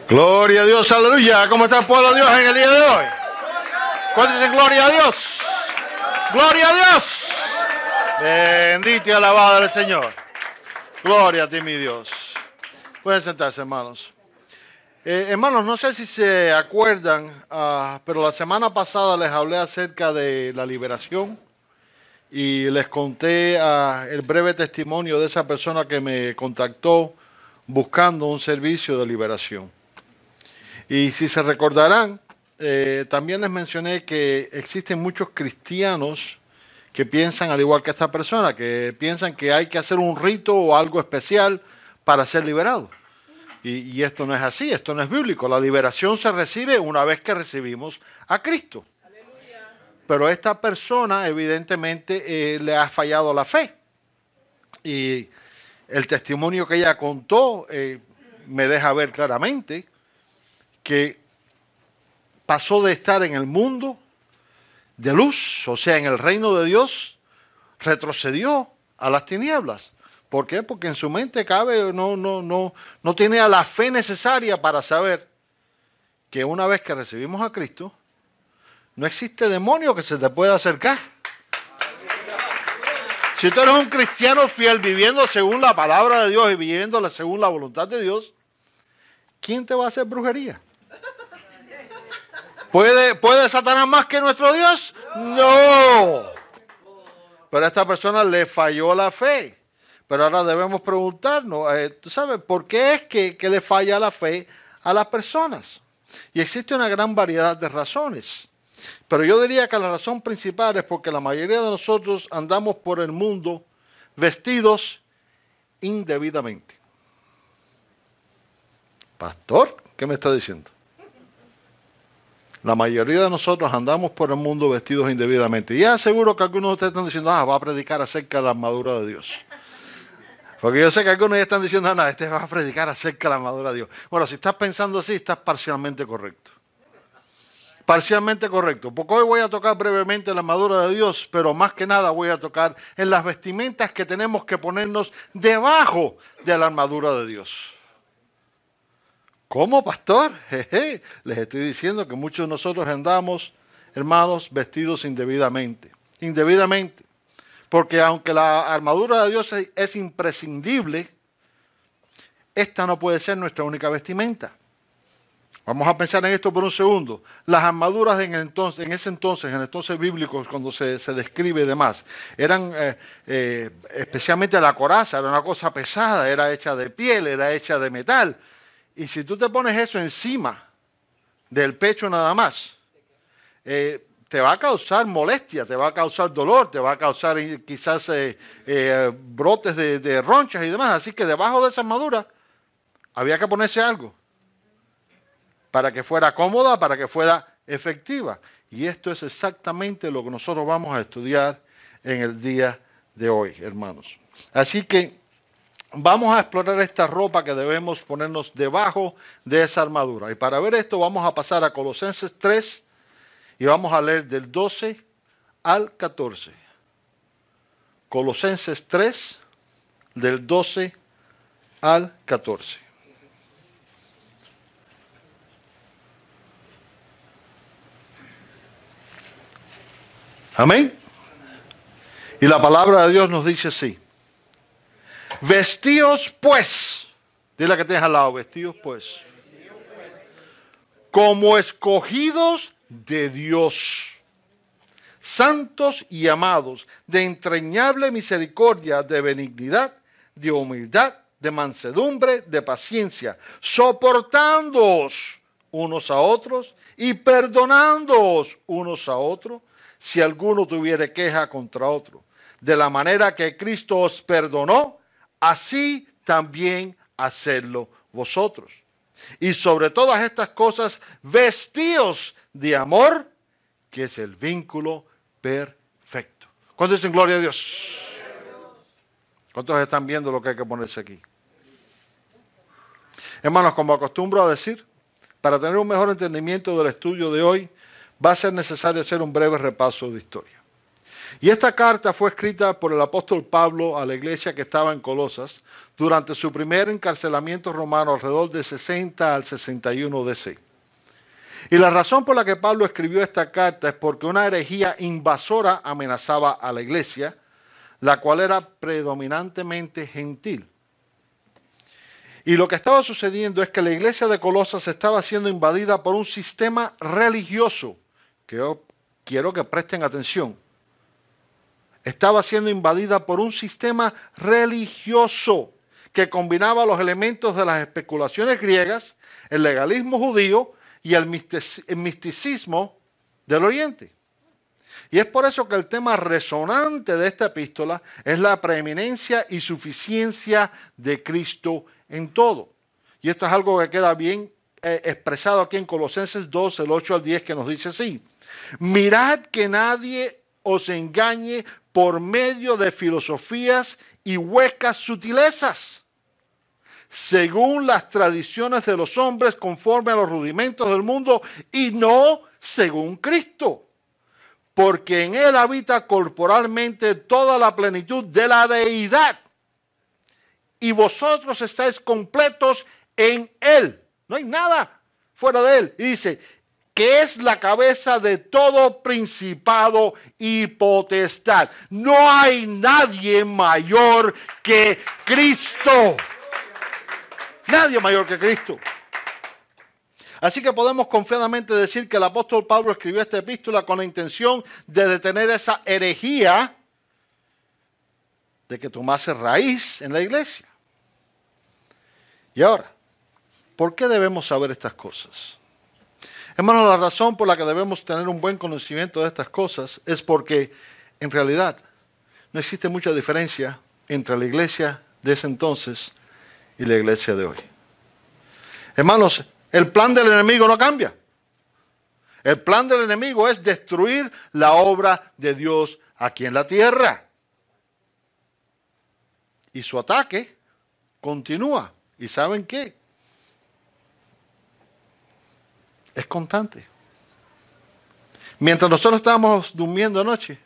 Gloria a Dios, aleluya. ¿Cómo está el pueblo de Dios en el día de hoy? ¿Cuántos dicen gloria a Dios? ¡Gloria a Dios! Bendito y alabado el Señor. Gloria a ti, mi Dios. Pueden sentarse, hermanos. Hermanos, no sé si se acuerdan, pero la semana pasada les hablé acerca de la liberación y les conté el breve testimonio de esa persona que me contactó buscando un servicio de liberación. Y si se recordarán, también les mencioné que existen muchos cristianos que piensan al igual que esta persona, que piensan que hay que hacer un rito o algo especial para ser liberado. Y esto no es así, esto no es bíblico. La liberación se recibe una vez que recibimos a Cristo. Aleluya. Pero esta persona evidentemente le ha fallado la fe. Y el testimonio que ella contó me deja ver claramente que pasó de estar en el mundo de luz, o sea, en el reino de Dios, retrocedió a las tinieblas. ¿Por qué? Porque en su mente no tiene la fe necesaria para saber que una vez que recibimos a Cristo, no existe demonio que se te pueda acercar. Si tú eres un cristiano fiel, viviendo según la palabra de Dios y viviendo según la voluntad de Dios, ¿quién te va a hacer brujería? ¿Puede Satanás más que nuestro Dios? No. Pero a esta persona le falló la fe. Pero ahora debemos preguntarnos, ¿tú sabes por qué es que le falla la fe a las personas? Y existe una gran variedad de razones. Pero yo diría que la razón principal es porque la mayoría de nosotros andamos por el mundo vestidos indebidamente. Pastor, ¿qué me está diciendo? La mayoría de nosotros andamos por el mundo vestidos indebidamente. Y ya seguro que algunos de ustedes están diciendo, va a predicar acerca de la armadura de Dios. Porque yo sé que algunos ya están diciendo, no, este va a predicar acerca de la armadura de Dios. Bueno, si estás pensando así, estás parcialmente correcto. Parcialmente correcto. Porque hoy voy a tocar brevemente la armadura de Dios, pero más que nada voy a tocar en las vestimentas que tenemos que ponernos debajo de la armadura de Dios. ¿Cómo, pastor? Jeje. Les estoy diciendo que muchos de nosotros andamos, hermanos, vestidos indebidamente. Indebidamente. Porque aunque la armadura de Dios es imprescindible, esta no puede ser nuestra única vestimenta. Vamos a pensar en esto por un segundo. Las armaduras en el entonces bíblico, cuando se describe y demás, eran especialmente la coraza, era una cosa pesada, era hecha de piel, era hecha de metal. Y si tú te pones eso encima del pecho nada más, te va a causar molestia, te va a causar dolor, te va a causar quizás brotes de ronchas y demás. Así que debajo de esa armadura había que ponerse algo para que fuera cómoda, para que fuera efectiva. Y esto es exactamente lo que nosotros vamos a estudiar en el día de hoy, hermanos. Así que vamos a explorar esta ropa que debemos ponernos debajo de esa armadura. Y para ver esto vamos a pasar a Colosenses 3 y vamos a leer del 12 al 14. Colosenses 3, del 12 al 14. Amén. Y la palabra de Dios nos dice así. Vestíos pues, dile que tienes al lado, vestíos pues, como escogidos de Dios, santos y amados, de entrañable misericordia, de benignidad, de humildad, de mansedumbre, de paciencia, soportándoos unos a otros y perdonándoos unos a otros, si alguno tuviere queja contra otro. De la manera que Cristo os perdonó, así también hacedlo vosotros. Y sobre todas estas cosas, vestíos de amor, que es el vínculo perfecto. ¿Cuántos dicen gloria a Dios? ¿Cuántos están viendo lo que hay que ponerse aquí? Hermanos, como acostumbro a decir, para tener un mejor entendimiento del estudio de hoy, va a ser necesario hacer un breve repaso de historia. Y esta carta fue escrita por el apóstol Pablo a la iglesia que estaba en Colosas durante su primer encarcelamiento romano alrededor de 60 al 61 DC. Y la razón por la que Pablo escribió esta carta es porque una herejía invasora amenazaba a la iglesia, la cual era predominantemente gentil. Y lo que estaba sucediendo es que la iglesia de Colosas estaba siendo invadida por un sistema religioso, que yo quiero que presten atención. Estaba siendo invadida por un sistema religioso que combinaba los elementos de las especulaciones griegas, el legalismo judío y el misticismo del Oriente. Y es por eso que el tema resonante de esta epístola es la preeminencia y suficiencia de Cristo en todo. Y esto es algo que queda bien expresado aquí en Colosenses 2, el 8 al 10, que nos dice así: mirad que nadie os engañe por medio de filosofías y huecas sutilezas, según las tradiciones de los hombres, conforme a los rudimentos del mundo, y no según Cristo, porque en Él habita corporalmente toda la plenitud de la deidad, y vosotros estáis completos en Él. No hay nada fuera de Él. Y dice, que es la cabeza de todo principado y potestad. No hay nadie mayor que Cristo. Nadie mayor que Cristo. Así que podemos confiadamente decir que el apóstol Pablo escribió esta epístola con la intención de detener esa herejía de que tomase raíz en la iglesia. Y ahora, ¿por qué debemos saber estas cosas? Hermanos, la razón por la que debemos tener un buen conocimiento de estas cosas es porque, en realidad, no existe mucha diferencia entre la iglesia de ese entonces y la iglesia de hoy. Hermanos, el plan del enemigo no cambia. El plan del enemigo es destruir la obra de Dios aquí en la tierra. Y su ataque continúa. ¿Y saben qué? Es constante. Mientras nosotros estábamos durmiendo anoche,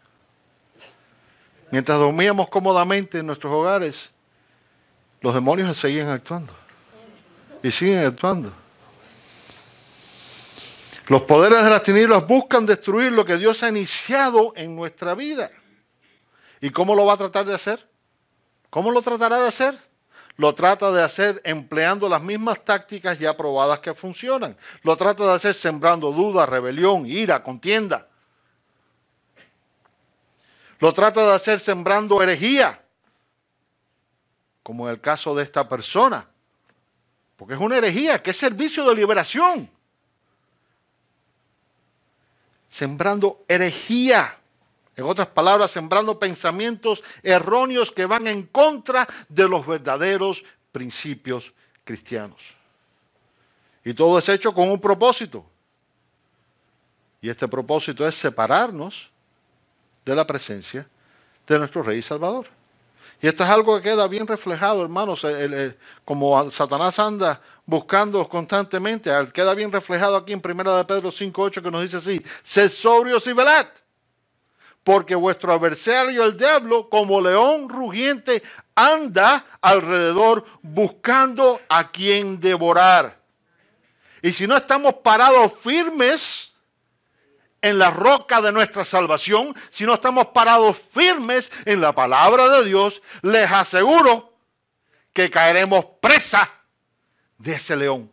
mientras dormíamos cómodamente en nuestros hogares, los demonios seguían actuando. Y siguen actuando. Los poderes de las tinieblas buscan destruir lo que Dios ha iniciado en nuestra vida. ¿Y cómo lo va a tratar de hacer? ¿Cómo lo tratará de hacer? Lo trata de hacer empleando las mismas tácticas ya probadas que funcionan. Lo trata de hacer sembrando duda, rebelión, ira, contienda. Lo trata de hacer sembrando herejía, como en el caso de esta persona. Porque es una herejía, que es servicio de liberación. Sembrando herejía. En otras palabras, sembrando pensamientos erróneos que van en contra de los verdaderos principios cristianos. Y todo es hecho con un propósito. Y este propósito es separarnos de la presencia de nuestro Rey y Salvador. Y esto es algo que queda bien reflejado, hermanos, como Satanás anda buscando constantemente, queda bien reflejado aquí en 1 de Pedro 5:8, que nos dice así: sed sobrios y velad, porque vuestro adversario el diablo, como león rugiente, anda alrededor buscando a quien devorar. Y si no estamos parados firmes en la roca de nuestra salvación, si no estamos parados firmes en la palabra de Dios, les aseguro que caeremos presa de ese león.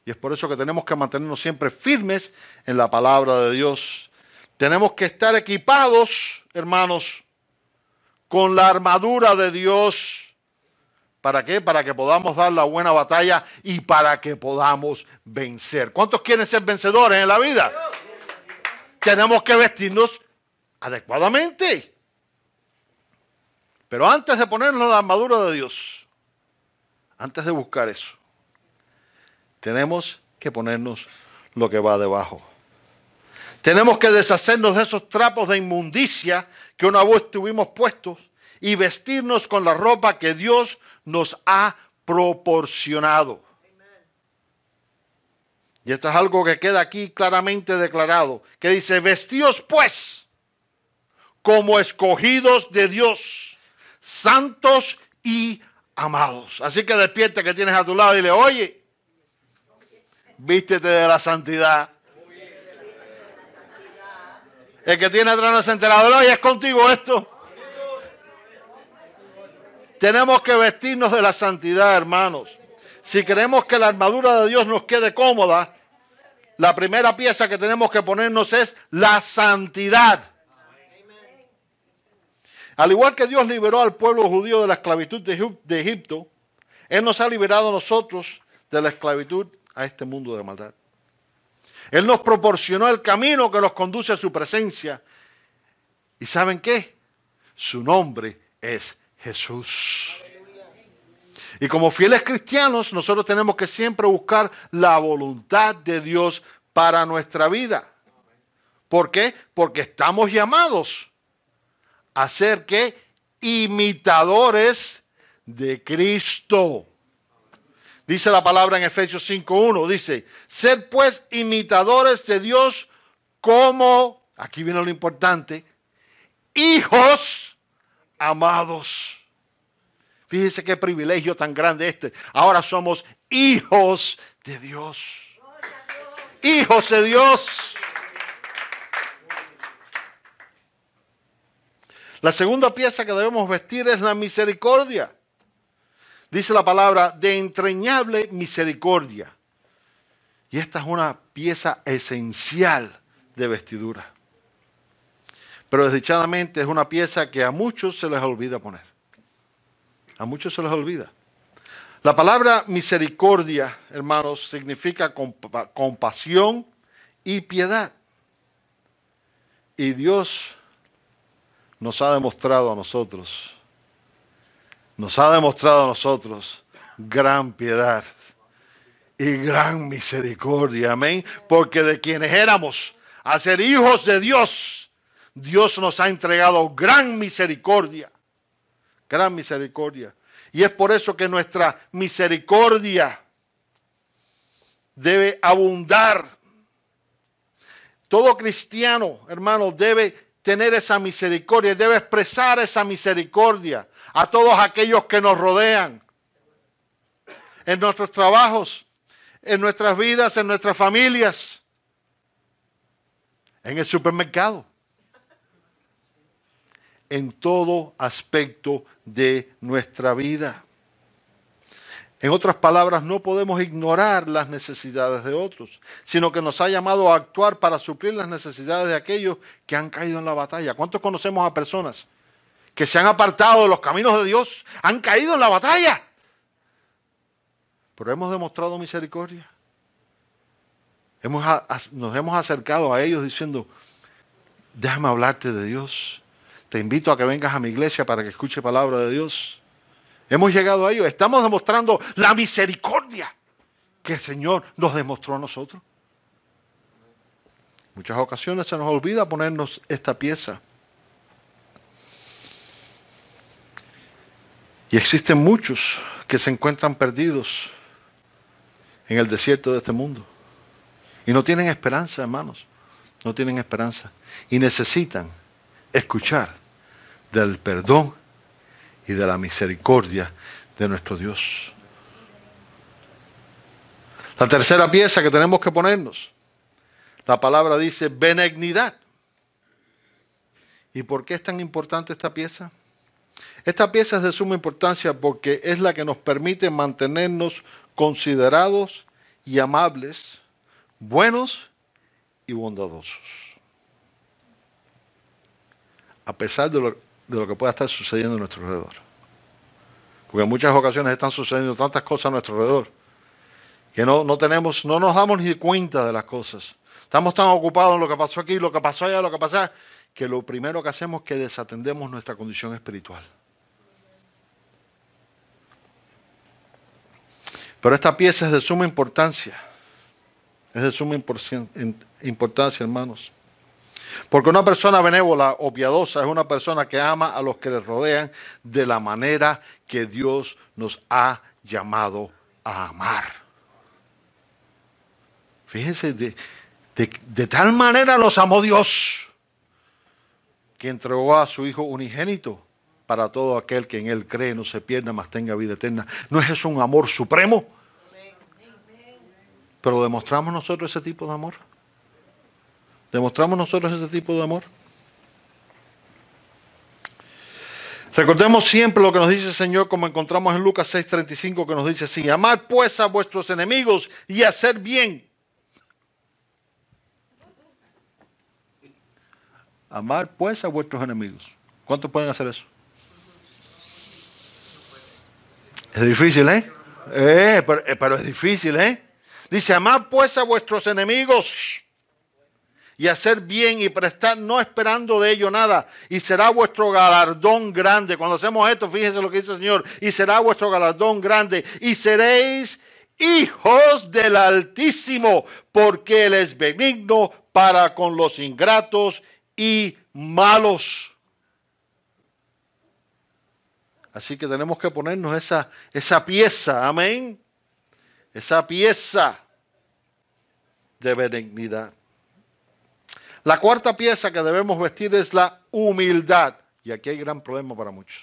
Y es por eso que tenemos que mantenernos siempre firmes en la palabra de Dios. Tenemos que estar equipados, hermanos, con la armadura de Dios. ¿Para qué? Para que podamos dar la buena batalla y para que podamos vencer. ¿Cuántos quieren ser vencedores en la vida? Tenemos que vestirnos adecuadamente. Pero antes de ponernos la armadura de Dios, antes de buscar eso, tenemos que ponernos lo que va debajo. Tenemos que deshacernos de esos trapos de inmundicia que una vez tuvimos puestos y vestirnos con la ropa que Dios nos ha proporcionado. Y esto es algo que queda aquí claramente declarado, que dice, vestíos pues como escogidos de Dios, santos y amados. Así que despierta que tienes a tu lado y dile, oye, vístete de la santidad. El que tiene atrás no se ha enterado, oye, es contigo esto. Tenemos que vestirnos de la santidad, hermanos. Si queremos que la armadura de Dios nos quede cómoda, la primera pieza que tenemos que ponernos es la santidad. Al igual que Dios liberó al pueblo judío de la esclavitud de Egipto, Él nos ha liberado a nosotros de la esclavitud a este mundo de maldad. Él nos proporcionó el camino que nos conduce a su presencia. ¿Y saben qué? Su nombre es Jesús. Y como fieles cristianos, nosotros tenemos que siempre buscar la voluntad de Dios para nuestra vida. ¿Por qué? Porque estamos llamados a ser, ¿qué? Imitadores de Cristo. Dice la palabra en Efesios 5:1, dice, sed pues imitadores de Dios como, aquí viene lo importante, hijos amados. Fíjense qué privilegio tan grande este. Ahora somos hijos de Dios. Hijos de Dios. La segunda pieza que debemos vestir es la misericordia. Dice la palabra de entrañable misericordia. Y esta es una pieza esencial de vestidura. Pero desdichadamente es una pieza que a muchos se les olvida poner. A muchos se les olvida. La palabra misericordia, hermanos, significa compasión y piedad. Y Dios nos ha demostrado a nosotros gran piedad y gran misericordia, amén. Porque de quienes éramos a ser hijos de Dios, Dios nos ha entregado gran misericordia. Gran misericordia. Y es por eso que nuestra misericordia debe abundar. Todo cristiano, hermano, debe tener esa misericordia, debe expresar esa misericordia a todos aquellos que nos rodean. En nuestros trabajos, en nuestras vidas, en nuestras familias, en el supermercado. En todo aspecto de nuestra vida. En otras palabras, no podemos ignorar las necesidades de otros, sino que nos ha llamado a actuar para suplir las necesidades de aquellos que han caído en la batalla. ¿Cuántos conocemos a personas que se han apartado de los caminos de Dios, han caído en la batalla? Pero hemos demostrado misericordia. Nos hemos acercado a ellos diciendo, déjame hablarte de Dios. Te invito a que vengas a mi iglesia para que escuche palabra de Dios. Hemos llegado a ellos. Estamos demostrando la misericordia que el Señor nos demostró a nosotros. En muchas ocasiones se nos olvida ponernos esta pieza. Y existen muchos que se encuentran perdidos en el desierto de este mundo. Y no tienen esperanza, hermanos. No tienen esperanza. Y necesitan escuchar del perdón y de la misericordia de nuestro Dios. La tercera pieza que tenemos que ponernos, la palabra dice benignidad. ¿Y por qué es tan importante esta pieza? Esta pieza es de suma importancia porque es la que nos permite mantenernos considerados y amables, buenos y bondadosos. A pesar de lo que pueda estar sucediendo a nuestro alrededor. Porque en muchas ocasiones están sucediendo tantas cosas a nuestro alrededor que no nos damos ni cuenta de las cosas. Estamos tan ocupados en lo que pasó aquí, lo que pasó allá, lo que pasó allá, que lo primero que hacemos es que desatendemos nuestra condición espiritual. Pero esta pieza es de suma importancia. Es de suma importancia, hermanos. Porque una persona benévola o piadosa es una persona que ama a los que le rodean de la manera que Dios nos ha llamado a amar. Fíjense, de tal manera los amó Dios, que entregó a su Hijo unigénito para todo aquel que en Él cree, no se pierda, mas tenga vida eterna. ¿No es eso un amor supremo? Pero ¿demostramos nosotros ese tipo de amor? ¿Demostramos nosotros ese tipo de amor? Recordemos siempre lo que nos dice el Señor, como encontramos en Lucas 6:35, que nos dice así: amad pues a vuestros enemigos y hacer bien. Amar pues a vuestros enemigos. ¿Cuántos pueden hacer eso? Es difícil, ¿eh? Pero es difícil, ¿eh? Dice: amad pues a vuestros enemigos y hacer bien y prestar, no esperando de ello nada, y será vuestro galardón grande. Cuando hacemos esto, fíjense lo que dice el Señor: y será vuestro galardón grande, y seréis hijos del Altísimo, porque Él es benigno para con los ingratos y malos. Así que tenemos que ponernos esa pieza, amén, esa pieza de benignidad. La cuarta pieza que debemos vestir es la humildad. Y aquí hay gran problema para muchos.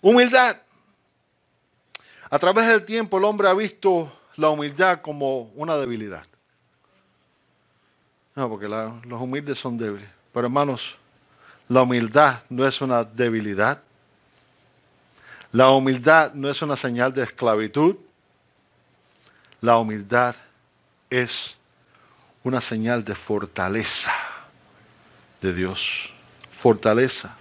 Humildad. A través del tiempo el hombre ha visto la humildad como una debilidad. No, porque los humildes son débiles. Pero hermanos, la humildad no es una debilidad. La humildad no es una señal de esclavitud. La humildad es una señal de fortaleza de Dios. Fortaleza.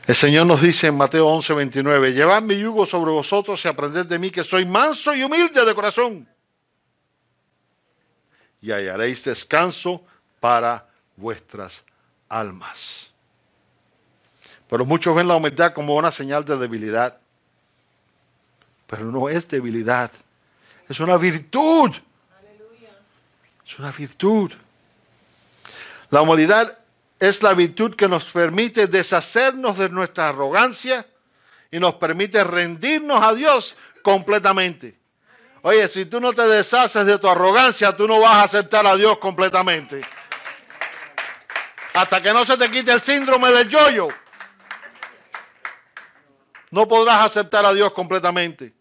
El Señor nos dice en Mateo 11:29: llevad mi yugo sobre vosotros y aprended de mí, que soy manso y humilde de corazón, y hallaréis descanso para vuestras almas. Pero muchos ven la humildad como una señal de debilidad. Pero no es debilidad. Es una virtud. Es una virtud. La humildad es la virtud que nos permite deshacernos de nuestra arrogancia y nos permite rendirnos a Dios completamente. Oye, si tú no te deshaces de tu arrogancia, tú no vas a aceptar a Dios completamente. Hasta que no se te quite el síndrome del yo-yo, no podrás aceptar a Dios completamente.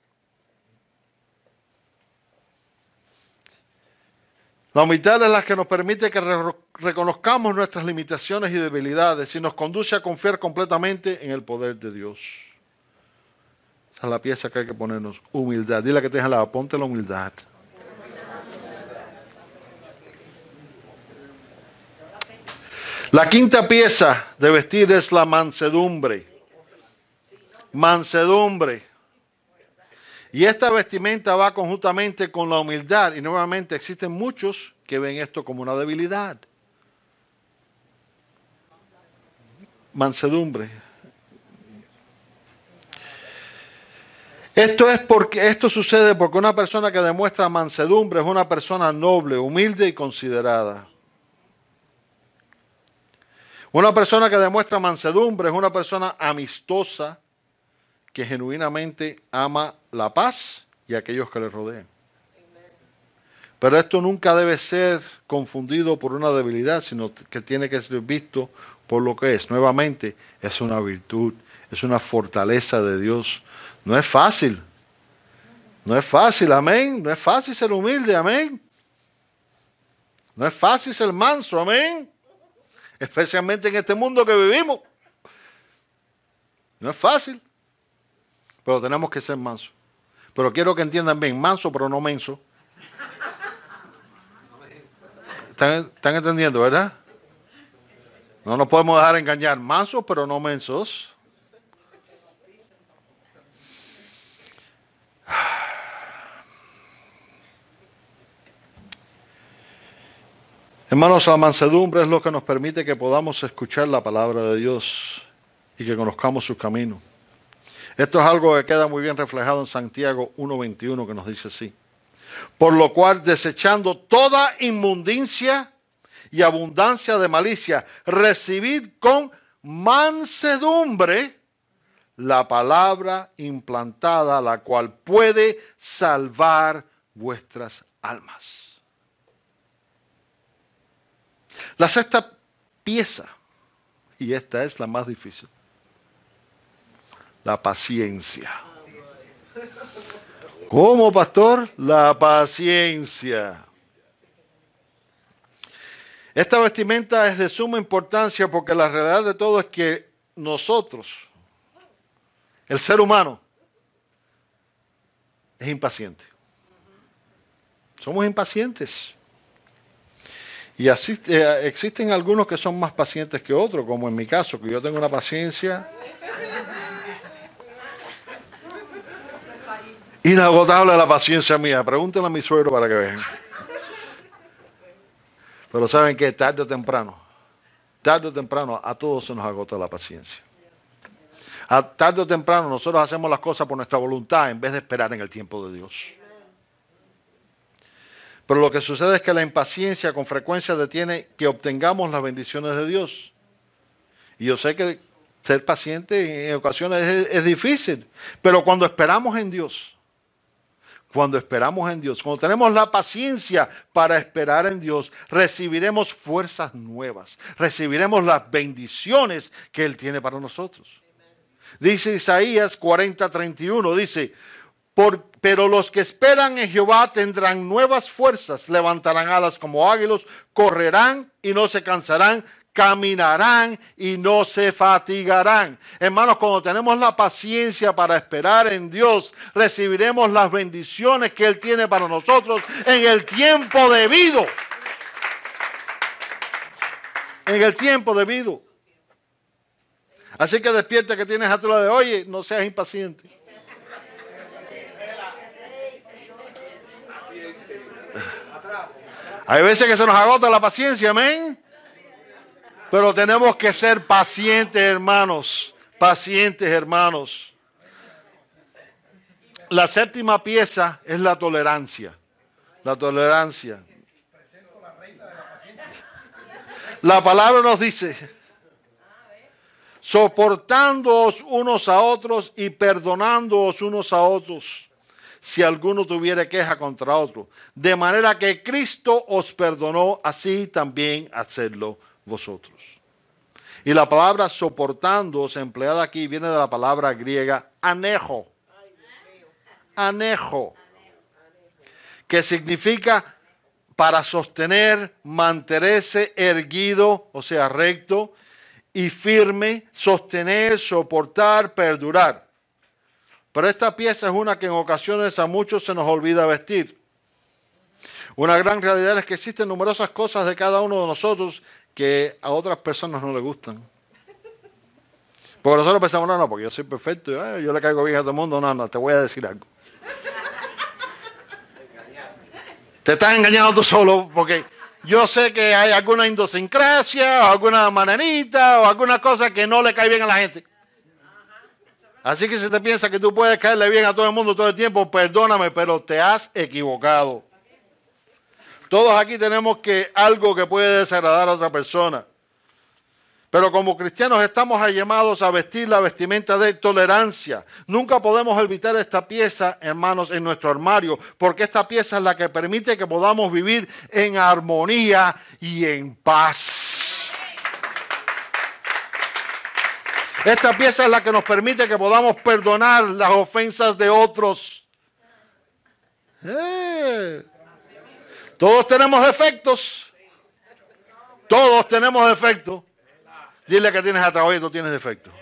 La humildad es la que nos permite que reconozcamos nuestras limitaciones y debilidades y nos conduce a confiar completamente en el poder de Dios. Esa es la pieza que hay que ponernos: humildad. Dile a que te deja la, ponte la humildad. La quinta pieza de vestir es la mansedumbre. Mansedumbre. Y esta vestimenta va conjuntamente con la humildad. Y nuevamente existen muchos que ven esto como una debilidad. Mansedumbre. Esto sucede porque una persona que demuestra mansedumbre es una persona noble, humilde y considerada. Una persona que demuestra mansedumbre es una persona amistosa, que genuinamente ama la paz y a aquellos que le rodean. Pero esto nunca debe ser confundido por una debilidad, sino que tiene que ser visto por lo que es. Nuevamente, es una virtud, es una fortaleza de Dios. No es fácil. No es fácil, amén. No es fácil ser humilde, amén. No es fácil ser manso, amén. Especialmente en este mundo que vivimos. No es fácil. Pero tenemos que ser mansos. Pero quiero que entiendan bien: manso pero no menso. ¿Están entendiendo, verdad? No nos podemos dejar engañar. Mansos pero no mensos. Hermanos, la mansedumbre es lo que nos permite que podamos escuchar la palabra de Dios y que conozcamos sus caminos. Esto es algo que queda muy bien reflejado en Santiago 1:21, que nos dice así: por lo cual, desechando toda inmundicia y abundancia de malicia, recibid con mansedumbre la palabra implantada, la cual puede salvar vuestras almas. La sexta pieza, y esta es la más difícil, la paciencia. ¿Cómo, pastor? La paciencia. Esta vestimenta es de suma importancia porque la realidad de todo es que nosotros, el ser humano, es impaciente. Somos impacientes. Y así existen algunos que son más pacientes que otros, como en mi caso, que yo tengo una paciencia inagotable, la paciencia mía. Pregúntenle a mi suegro para que vean. Pero ¿saben qué? Tarde o temprano a todos se nos agota la paciencia. Tarde o temprano nosotros hacemos las cosas por nuestra voluntad en vez de esperar en el tiempo de Dios. Pero lo que sucede es que la impaciencia con frecuencia detiene que obtengamos las bendiciones de Dios. Y yo sé que ser paciente en ocasiones es difícil, pero cuando esperamos en Dios, cuando tenemos la paciencia para esperar en Dios, recibiremos fuerzas nuevas, recibiremos las bendiciones que Él tiene para nosotros. Dice Isaías 40:31, dice, pero los que esperan en Jehová tendrán nuevas fuerzas, levantarán alas como águilas, correrán y no se cansarán, caminarán y no se fatigarán. Hermanos, cuando tenemos la paciencia para esperar en Dios, recibiremos las bendiciones que Él tiene para nosotros en el tiempo debido. En el tiempo debido. Así que despierta que tienes a tu lado de, oye, no seas impaciente. Hay veces que se nos agota la paciencia, amén. Pero tenemos que ser pacientes, hermanos. Pacientes, hermanos. La séptima pieza es la tolerancia. La tolerancia. La palabra nos dice, soportándoos unos a otros y perdonándoos unos a otros, si alguno tuviere queja contra otro. De manera que Cristo os perdonó, así también hacedlo vosotros. Y la palabra soportándoos empleada aquí viene de la palabra griega anejo. Anejo. Que significa para sostener, mantenerse erguido, o sea, recto y firme, sostener, soportar, perdurar. Pero esta pieza es una que en ocasiones a muchos se nos olvida vestir. Una gran realidad es que existen numerosas cosas de cada uno de nosotros que a otras personas no les gustan. Porque nosotros pensamos, no, porque yo soy perfecto, yo le caigo bien a todo el mundo. No, te voy a decir algo. Te estás engañando tú solo, porque yo sé que hay alguna idiosincrasia, o alguna manerita, o alguna cosa que no le cae bien a la gente. Así que si te piensas que tú puedes caerle bien a todo el mundo todo el tiempo, perdóname, pero te has equivocado. Todos aquí tenemos algo que puede desagradar a otra persona. Pero como cristianos estamos llamados a vestir la vestimenta de tolerancia. Nunca podemos evitar esta pieza, hermanos, en nuestro armario, porque esta pieza es la que permite que podamos vivir en armonía y en paz. Esta pieza es la que nos permite que podamos perdonar las ofensas de otros. Todos tenemos defectos. Todos tenemos defectos. Dile que tienes atrás, oye, tú tienes defectos.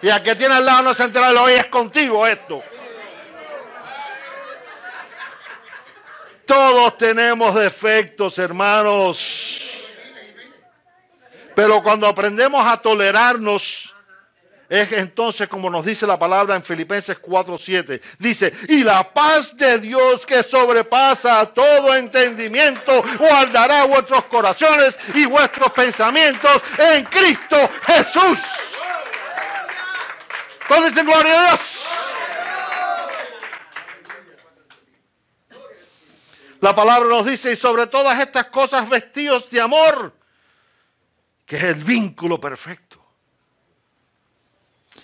Y al que tiene al lado no se entera, oye, es contigo esto. Todos tenemos defectos, hermanos. Pero cuando aprendemos a tolerarnos, es entonces como nos dice la palabra en Filipenses 4:7. Dice, y la paz de Dios que sobrepasa todo entendimiento, guardará vuestros corazones y vuestros pensamientos en Cristo Jesús. ¿Todos dicen gloria a Dios? La palabra nos dice, y sobre todas estas cosas vestidos de amor, que es el vínculo perfecto.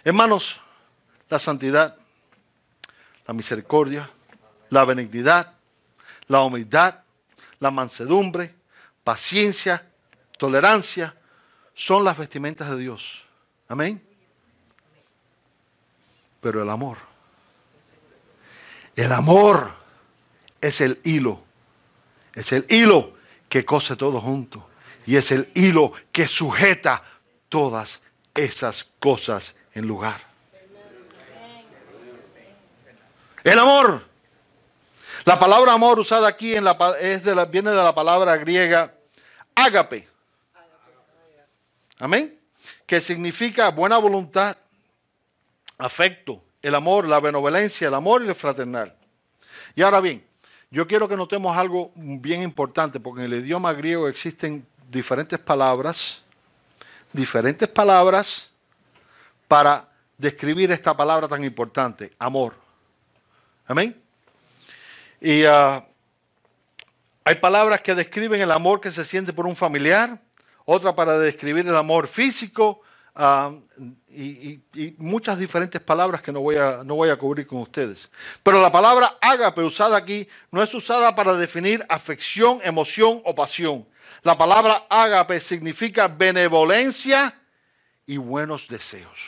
Hermanos, la santidad, la misericordia, la benignidad, la humildad, la mansedumbre, paciencia, tolerancia, son las vestimentas de Dios. Amén. Pero el amor es el hilo que cose todo junto y es el hilo que sujeta todas esas cosas en lugar. El amor. La palabra amor usada aquí viene de la palabra griega ágape. Amén. Que significa buena voluntad, afecto, el amor, la benevolencia, el amor y el fraternal. Y ahora bien, yo quiero que notemos algo bien importante, porque en el idioma griego existen diferentes palabras para describir esta palabra tan importante, amor. Amén. Y hay palabras que describen el amor que se siente por un familiar, otra para describir el amor físico, y muchas diferentes palabras que no voy a cubrir con ustedes. Pero la palabra ágape usada aquí no es usada para definir afección, emoción o pasión. La palabra ágape significa benevolencia y buenos deseos.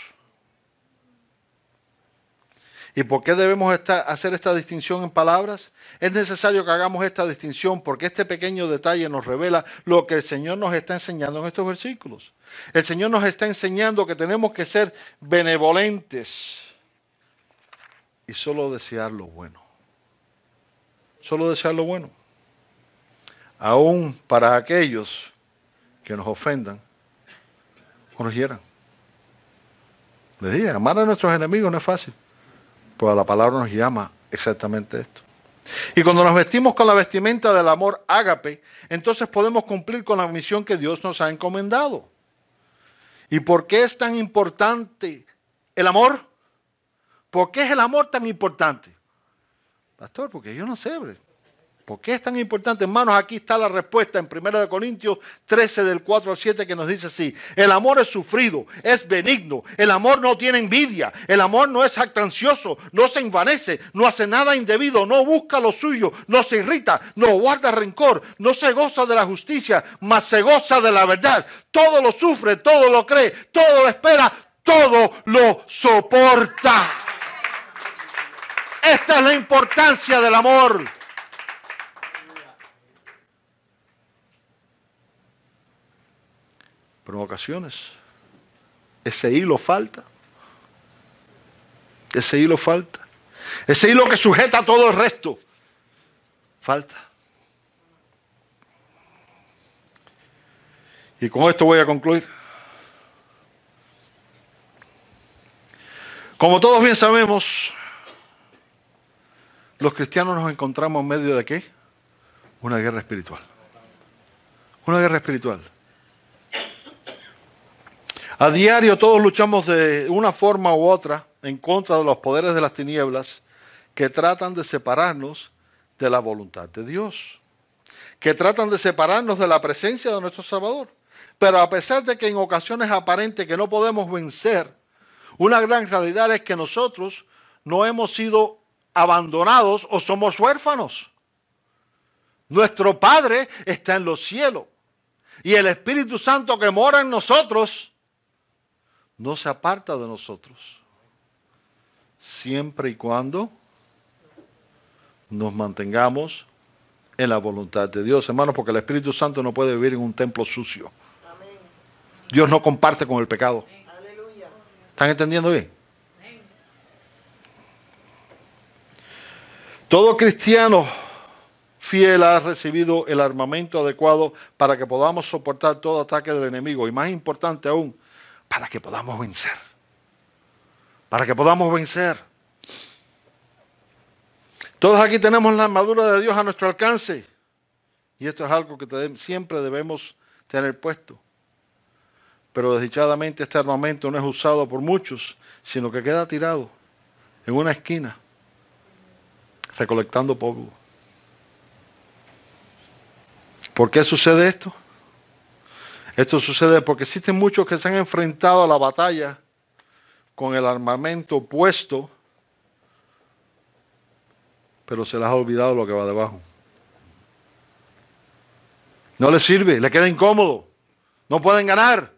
¿Y por qué debemos hacer esta distinción en palabras? Es necesario que hagamos esta distinción porque este pequeño detalle nos revela lo que el Señor nos está enseñando en estos versículos. El Señor nos está enseñando que tenemos que ser benevolentes y solo desear lo bueno. Solo desear lo bueno. Aún para aquellos que nos ofendan o nos hieran. Les dije, amar a nuestros enemigos no es fácil. Pero la palabra nos llama exactamente esto. Y cuando nos vestimos con la vestimenta del amor ágape, entonces podemos cumplir con la misión que Dios nos ha encomendado. ¿Y por qué es tan importante el amor? ¿Por qué es el amor tan importante? Pastor, porque yo no sé, ¿por qué es tan importante? Hermanos, aquí está la respuesta en 1 Corintios 13, del 4 al 7, que nos dice así: el amor es sufrido, es benigno, el amor no tiene envidia, el amor no es jactancioso, no se envanece, no hace nada indebido, no busca lo suyo, no se irrita, no guarda rencor, no se goza de la justicia, mas se goza de la verdad. Todo lo sufre, todo lo cree, todo lo espera, todo lo soporta. Esta es la importancia del amor. Pero en ocasiones ese hilo falta. Ese hilo falta. Ese hilo que sujeta a todo el resto. Falta. Y con esto voy a concluir. Como todos bien sabemos, los cristianos nos encontramos en medio de ¿qué? Una guerra espiritual. Una guerra espiritual. A diario todos luchamos de una forma u otra en contra de los poderes de las tinieblas que tratan de separarnos de la voluntad de Dios, que tratan de separarnos de la presencia de nuestro Salvador. Pero a pesar de que en ocasiones aparente que no podemos vencer, una gran realidad es que nosotros no hemos sido abandonados o somos huérfanos. Nuestro Padre está en los cielos y el Espíritu Santo que mora en nosotros no se aparta de nosotros, siempre y cuando nos mantengamos en la voluntad de Dios, hermanos, porque el Espíritu Santo no puede vivir en un templo sucio. Amén. Dios no comparte con el pecado. Aleluya. ¿Están entendiendo bien? Amén. Todo cristiano fiel ha recibido el armamento adecuado para que podamos soportar todo ataque del enemigo y, más importante aún, para que podamos vencer. Para que podamos vencer. Todos aquí tenemos la armadura de Dios a nuestro alcance. Y esto es algo que siempre debemos tener puesto. Pero desdichadamente este armamento no es usado por muchos, sino que queda tirado en una esquina, recolectando polvo. ¿Por qué sucede esto? Esto sucede porque existen muchos que se han enfrentado a la batalla con el armamento puesto, pero se les ha olvidado lo que va debajo. No les sirve, les queda incómodo, no pueden ganar.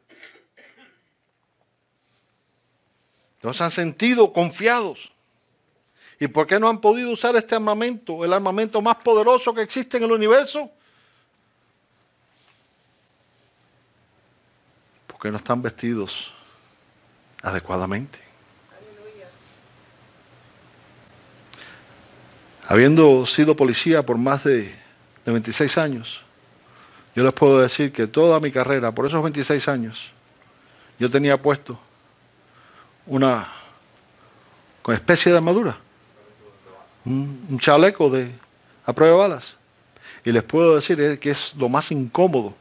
No se han sentido confiados. ¿Y por qué no han podido usar este armamento, el armamento más poderoso que existe en el universo? Porque no están vestidos adecuadamente. Habiendo sido policía por más de 26 años, yo les puedo decir que toda mi carrera, por esos 26 años, yo tenía puesto una especie de armadura, un chaleco a prueba de balas. Y les puedo decir que es lo más incómodo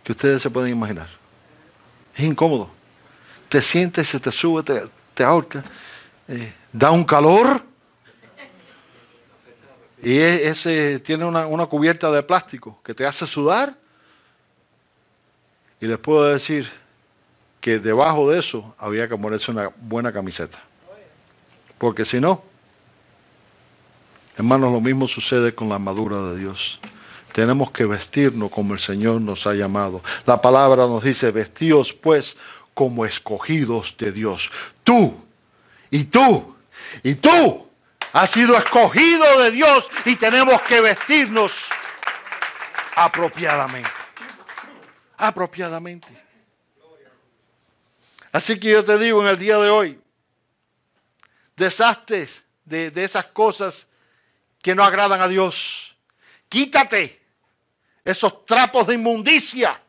que ustedes se pueden imaginar. Es incómodo. Te sientes, se te sube, te ahorca, da un calor. Y tiene una cubierta de plástico que te hace sudar. Y les puedo decir que debajo de eso había que ponerse una buena camiseta. Porque si no, hermanos, lo mismo sucede con la armadura de Dios. Tenemos que vestirnos como el Señor nos ha llamado. La palabra nos dice, vestíos pues como escogidos de Dios. Tú, y tú, y tú has sido escogido de Dios y tenemos que vestirnos apropiadamente. Apropiadamente. Así que yo te digo en el día de hoy, deshazte de esas cosas que no agradan a Dios. Quítate esos trapos de inmundicia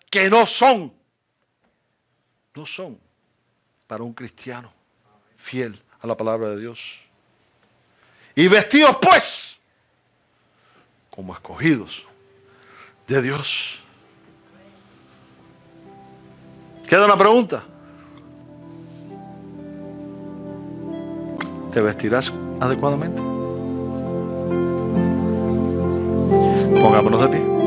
que no son para un cristiano fiel a la palabra de Dios. Y vestidos pues como escogidos de Dios. Queda una pregunta. ¿Te vestirás adecuadamente? Pongámonos de pie.